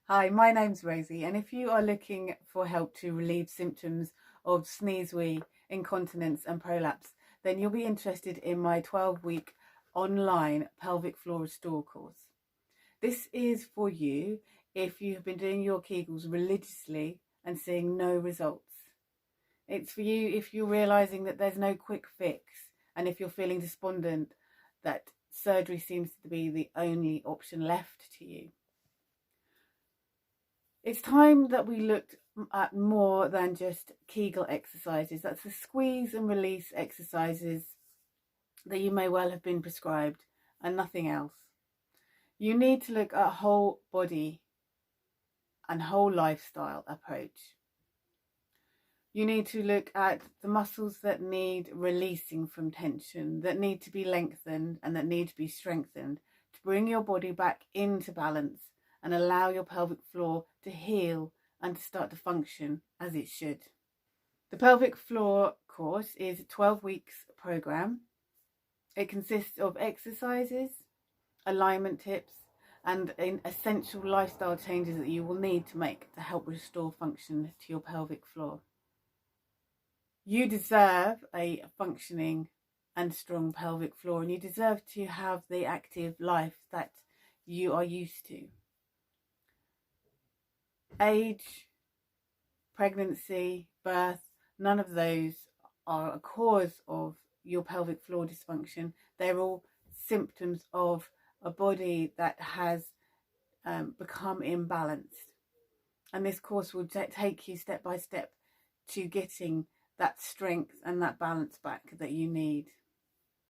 Hi, my name's Rosie, and if you are looking for help to relieve symptoms of sneeze-wee, incontinence, and prolapse, then you'll be interested in my 12-week online pelvic floor restore course. This is for you if you have been doing your Kegels religiously and seeing no results. It's for you if you're realizing that there's no quick fix, and if you're feeling despondent that surgery seems to be the only option left to you. It's time that we looked at more than just Kegel exercises. That's the squeeze and release exercises that you may well have been prescribed and nothing else. You need to look at whole body and whole lifestyle approach. You need to look at the muscles that need releasing from tension, that need to be lengthened and that need to be strengthened to bring your body back into balance and allow your pelvic floor to heal and to start to function as it should. The pelvic floor course is a 12 weeks program. It consists of exercises, alignment tips, and essential lifestyle changes that you will need to make to help restore function to your pelvic floor. You deserve a functioning and strong pelvic floor, and you deserve to have the active life that you are used to. Age, pregnancy, birth, none of those are a cause of your pelvic floor dysfunction. They're all symptoms of a body that has become imbalanced. And this course will take you step by step to getting that strength and that balance back that you need.